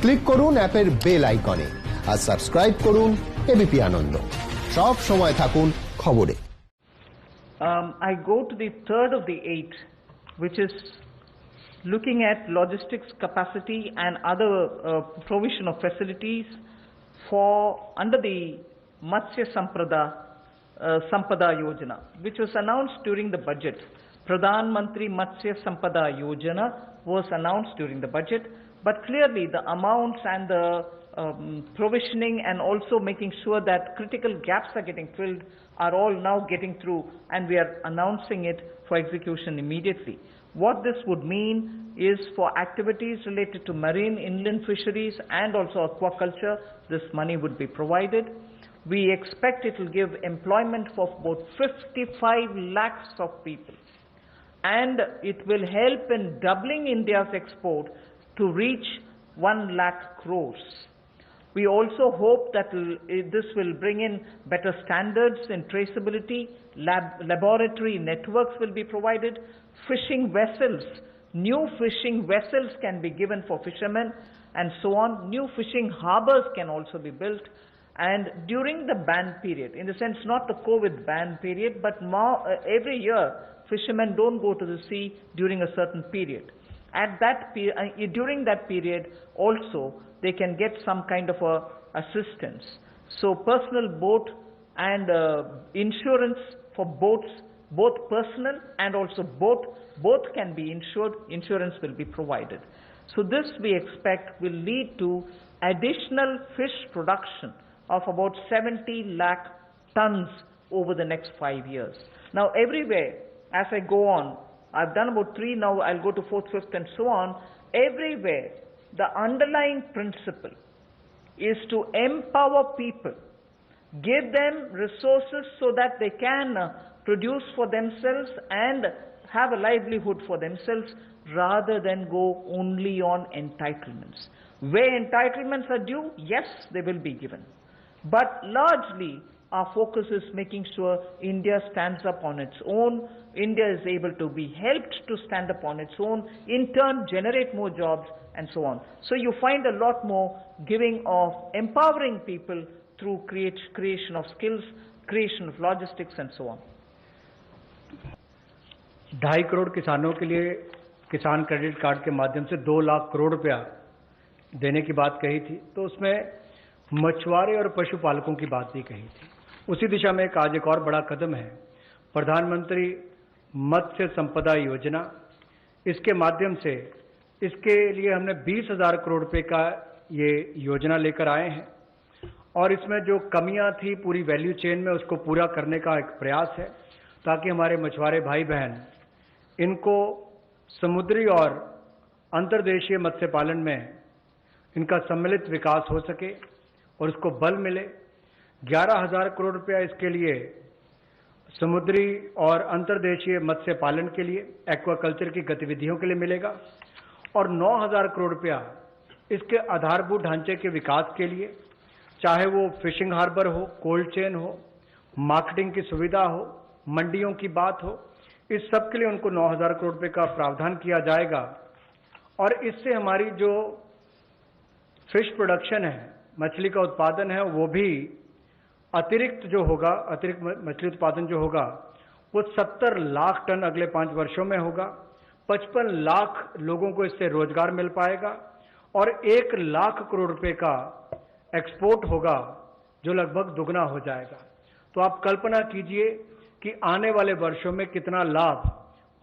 Click করুন অ্যাপের bell আইকনে আর সাবস্ক্রাইব করুন এবিপি আনন্দ। সব সময় থাকুন খবরে। I go to the third of the 8, which is looking at logistics capacity and other provision of facilities for under the Matsya Sampada Yojana, which was announced during the budget. Pradhan Mantri Matsya Sampada Yojana was announced during the budget, but clearly the amounts and the provisioning and also making sure that critical gaps are getting filled are all now getting through, and we are announcing it for execution immediately. What this would mean is for activities related to marine inland fisheries and also aquaculture, this money would be provided. We expect it will give employment for about 55 lakhs of people, and it will help in doubling India's export to reach 1 lakh crores. We also hope that this will bring in better standards in traceability, laboratory networks will be provided, fishing vessels, new fishing vessels can be given for fishermen and so on. New fishing harbors can also be built, and during the ban period, in the sense not the COVID ban period, but now every year fishermen don't go to the sea during a certain period. At that during that period also they can get some kind of a assistance. So personal boat and insurance for boats, both personal and also both can be insured. Insurance will be provided. So this we expect will lead to additional fish production of about 70 lakh tons over the next 5 years. Now everywhere, as I go on, I've done about 3, now I'll go to 4th, 5th and so on. Everywhere, the underlying principle is to empower people, give them resources so that they can produce for themselves and have a livelihood for themselves, rather than go only on entitlements. Where entitlements are due, yes, they will be given. But largely, our focus is making sure India stands up on its own. India is able to be helped to stand up on its own, in turn generate more jobs and so on. So you find a lot more giving of empowering people through creation of skills, creation of logistics and so on. 2.5 crore किसानों के लिए किसान credit card के माध्यम से 2 लाख करोड़ रुपया देने की बात कही थी, तो उसमें मछुआरे और पशुपालकों की बात भी कही थी। उसी दिशा में आज एक और बड़ा कदम है, प्रधानमंत्री मत्स्य संपदा योजना। इसके माध्यम से इसके लिए हमने 20,000 करोड़ रुपए का ये योजना लेकर आए हैं, और इसमें जो कमियां थी पूरी वैल्यू चेन में उसको पूरा करने का एक प्रयास है, ताकि हमारे मछुआरे भाई बहन इनको समुद्री और अंतर्देशीय मत्स्य पालन में इनका सम्मिलित विकास हो सके और उसको बल मिले। 11,000 करोड़ रुपया इसके लिए समुद्री और अंतर्देशीय मत्स्य पालन के लिए, एक्वाकल्चर की गतिविधियों के लिए मिलेगा, और 9,000 करोड़ रुपया इसके आधारभूत ढांचे के विकास के लिए, चाहे वो फिशिंग हार्बर हो, कोल्ड चेन हो, मार्केटिंग की सुविधा हो, मंडियों की बात हो, इस सब के लिए उनको 9,000 करोड़ रुपए का प्रावधान किया जाएगा। और इससे हमारी जो फिश प्रोडक्शन है, मछली का उत्पादन है, वो भी अतिरिक्त मछली उत्पादन जो होगा वो 70 लाख टन अगले 5 वर्षों में होगा। 55 लाख लोगों को इससे रोजगार मिल पाएगा और 1 लाख करोड़ रुपए का एक्सपोर्ट होगा, जो लगभग दुगना हो जाएगा। तो आप कल्पना कीजिए कि आने वाले वर्षों में कितना लाभ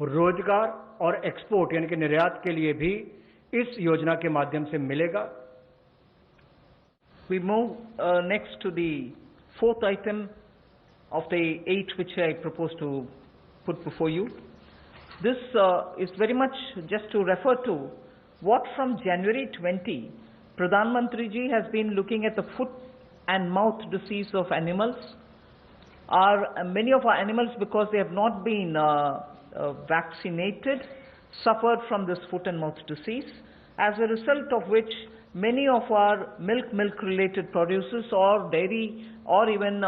रोजगार और एक्सपोर्ट यानी कि निर्यात के लिए भी इस योजना के माध्यम से मिलेगा। We move next to the 4th item of the 8 which I propose to put before you. This is very much just to refer to what from January 20, Pradhan Mantri ji has been looking at the foot and mouth disease of animals. Many of our animals, because they have not been vaccinated, suffered from this foot and mouth disease, as a result of which many of our milk related producers or dairy or even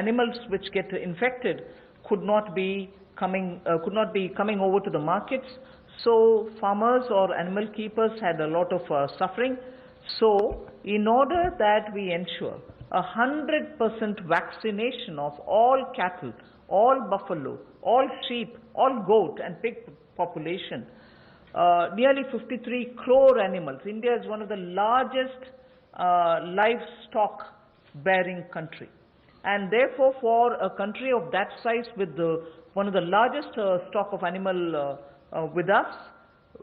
animals which get infected could not be coming over to the markets. So farmers or animal keepers had a lot of suffering. So, in order that we ensure 100% vaccination of all cattle, all buffalo, all sheep, all goat and pig population, nearly 53 crore animals. India is one of the largest livestock bearing country. And therefore, for a country of that size with one of the largest stock of animal with us,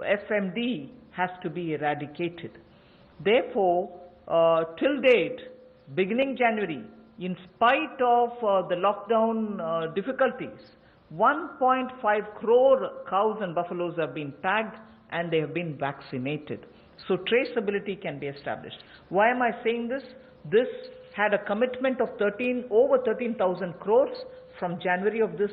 FMD has to be eradicated. Therefore, till date, beginning January, in spite of the lockdown difficulties, 1.5 crore cows and buffaloes have been tagged and they have been vaccinated. So traceability can be established. Why am I saying this? This had a commitment of over 13,000 crores from January of this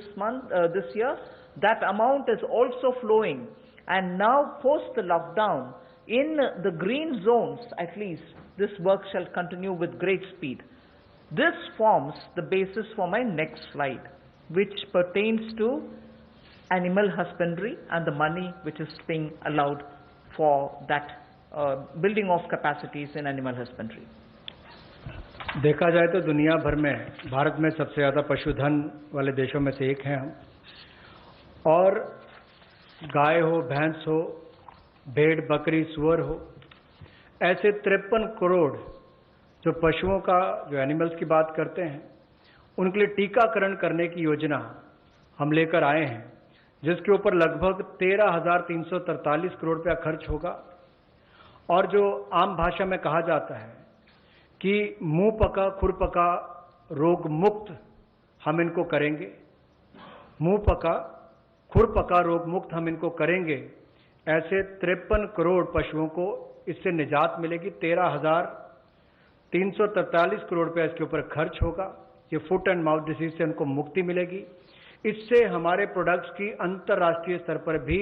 year. That amount is also flowing, and now post the lockdown, in the green zones at least, this work shall continue with great speed. This forms the basis for my next slide, which pertains to animal husbandry and the money which is being allowed for that building of capacities in animal husbandry. देखा जाए तो दुनिया भर में भारत में सबसे ज़्यादा पशुधन वाले देशों में से एक हैं हम, और गाय हो, भैंस हो, भेड़, बकरी, सुअर हो, ऐसे 53 करोड़ जो पशुओं का, जो एनिमल्स की बात करते हैं, उनके लिए टीकाकरण करने की योजना हम लेकर आए हैं, जिसके ऊपर लगभग 13,343 करोड़ रुपया खर्च होगा। और जो आम भाषा में कहा जाता है कि मुंह पका खुर पका रोग मुक्त हम इनको करेंगे, मुंह पका खुर पका रोग मुक्त हम इनको करेंगे, ऐसे 53 करोड़ पशुओं को इससे निजात मिलेगी। 13,343 करोड़ रुपया इसके ऊपर खर्च होगा। ये फुट एंड माउथ डिसीज से उनको मुक्ति मिलेगी। इससे हमारे प्रोडक्ट्स की अंतर्राष्ट्रीय स्तर पर भी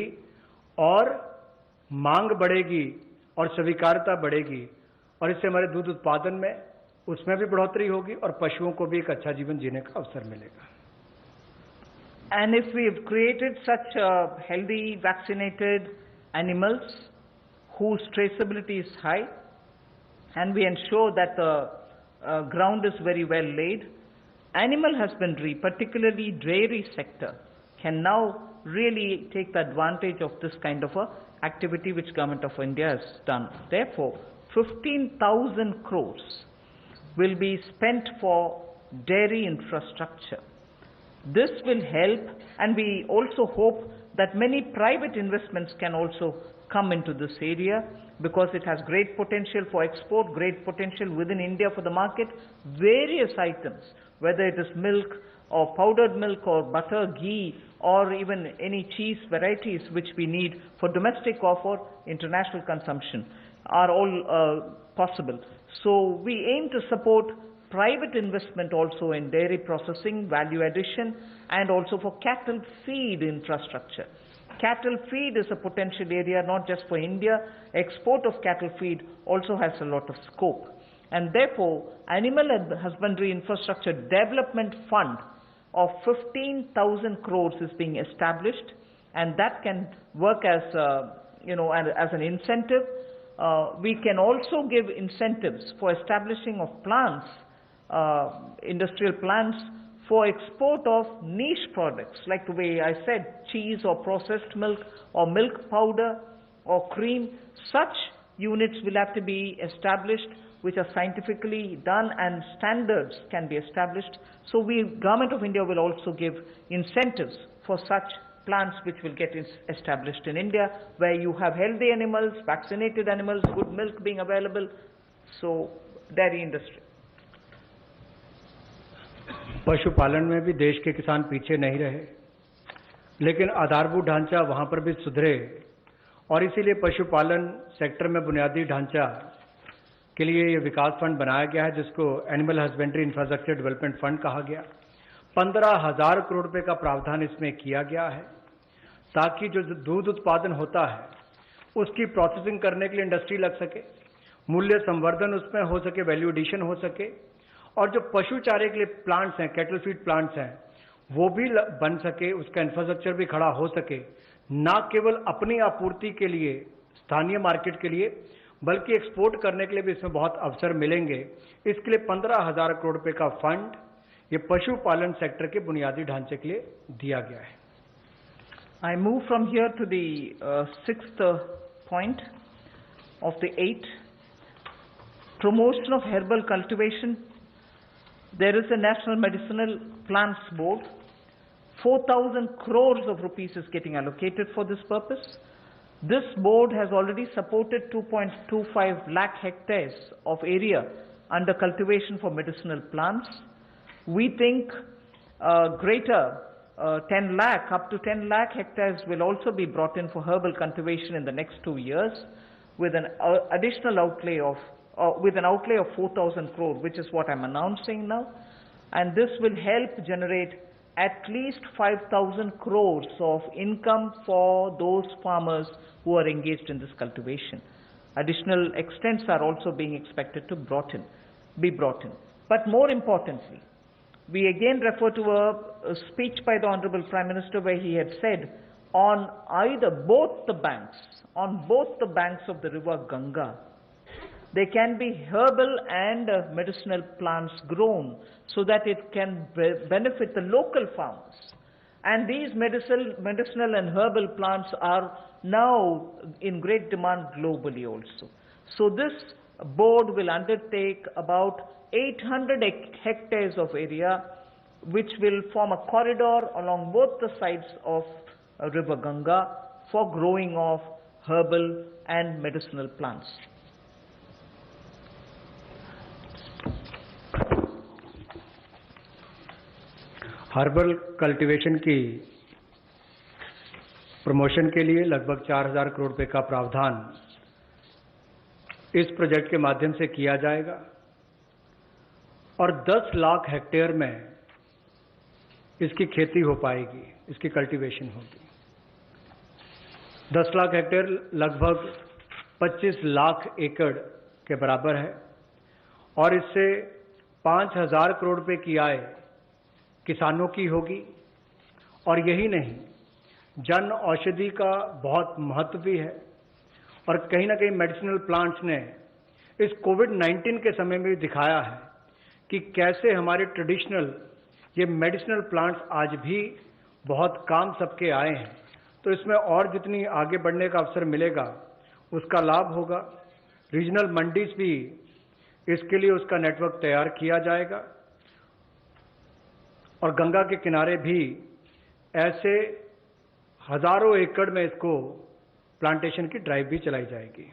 और मांग बढ़ेगी और स्वीकार्यता बढ़ेगी, और इससे हमारे दूध उत्पादन में उसमें भी बढ़ोतरी होगी और पशुओं को भी एक अच्छा जीवन जीने का अवसर मिलेगा। And if we have created such healthy vaccinated animals whose traceability is high, and we ensure that the ground is very well laid, animal husbandry, particularly dairy sector, can now really take the advantage of this kind of a activity which Government of India has done. Therefore, 15,000 crores will be spent for dairy infrastructure. This will help, and we also hope that many private investments can also come into this area, because it has great potential for export, great potential within India for the market. Various items, whether it is milk or powdered milk or butter, ghee, or even any cheese varieties which we need for domestic or for international consumption, are all possible. So we aim to support private investment also in dairy processing, value addition, and also for cattle feed infrastructure. Cattle feed is a potential area not just for India. Export of cattle feed also has a lot of scope. And therefore, Animal Husbandry Infrastructure Development Fund of 15,000 crores is being established, and that can work as, as an incentive. We can also give incentives for establishing of plants, industrial plants, for export of niche products, like the way I said, cheese or processed milk or milk powder or cream. Such units will have to be established, which are scientifically done, and standards can be established. So Government of India will also give incentives for such plants which will get established in India, where you have healthy animals, vaccinated animals, good milk being available. So dairy industry. पशुपालन में भी देश के किसान पीछे नहीं रहे, लेकिन आधारभूत ढांचा वहां पर भी सुधरे, और इसीलिए पशुपालन सेक्टर में बुनियादी ढांचा के लिए ये विकास फंड बनाया गया है, जिसको animal husbandry infrastructure development fund कहा गया। 15,000 करोड़ रुपए का प्रावधान इसमें किया गया है, ताकि जो दूध उत्पादन होता है उसकी प्रोसेसिंग करने के लिए इंडस्ट्री लग सके, मूल्य संवर्धन उसमें हो सके, वैल्यू एडिशन हो सके, और जो पशु चारे के लिए प्लांट्स हैं, कैटल फीड प्लांट्स हैं, वो भी बन सके, उसका इंफ्रास्ट्रक्चर भी खड़ा हो सके, ना केवल अपनी आपूर्ति के लिए, स्थानीय मार्केट के लिए, बल्कि एक्सपोर्ट करने के लिए भी इसमें बहुत अवसर मिलेंगे। इसके लिए 15,000 करोड़ रुपए का फंड ये पशुपालन सेक्टर के बुनियादी ढांचे के लिए दिया गया है। I move from here to the sixth point of the 8. Promotion of herbal cultivation. There is a National Medicinal Plants Board. 4,000 crores of rupees is getting allocated for this purpose. This board has already supported 2.25 lakh hectares of area under cultivation for medicinal plants. We think greater 10 lakh, up to 10 lakh hectares will also be brought in for herbal cultivation in the next 2 years with an additional outlay of, with an outlay of 4,000 crore, which is what I'm announcing now. And this will help generate at least 5,000 crores of income for those farmers who are engaged in this cultivation. Additional extents are also being expected to be brought in. But more importantly, we again refer to a speech by the Honorable Prime Minister where he had said on both the banks of the river Ganga, there can be herbal and medicinal plants grown so that it can benefit the local farmers. And these medicinal and herbal plants are now in great demand globally also. So this board will undertake about 800 hectares of area which will form a corridor along both the sides of river Ganga for growing of herbal and medicinal plants. Herbal cultivation की promotion के लिए लगभग 4,000 करोड़ रुपए का प्रावधान इस project के माध्यम से किया जाएगा और 10 लाख हेक्टेयर में इसकी खेती हो पाएगी, इसकी कल्टीवेशन होगी। 10 लाख हेक्टेयर लगभग 25 लाख एकड़ के बराबर है और इससे 5,000 करोड़ रुपए की आय किसानों की होगी। और यही नहीं, जन औषधि का बहुत महत्व भी है और कहीं ना कहीं मेडिसिनल प्लांट्स ने इस कोविड-19 के समय में भी दिखाया है कि कैसे हमारे ट्रेडिशनल ये मेडिसिनल प्लांट्स आज भी बहुत काम सबके आए हैं। तो इसमें और जितनी आगे बढ़ने का अवसर मिलेगा उसका लाभ होगा। रीजनल मंडीज भी इसके लिए उसका नेटवर्क तैयार किया जाएगा और गंगा के किनारे भी ऐसे हजारों एकड़ में इसको प्लांटेशन की ड्राइव भी चलाई जाएगी।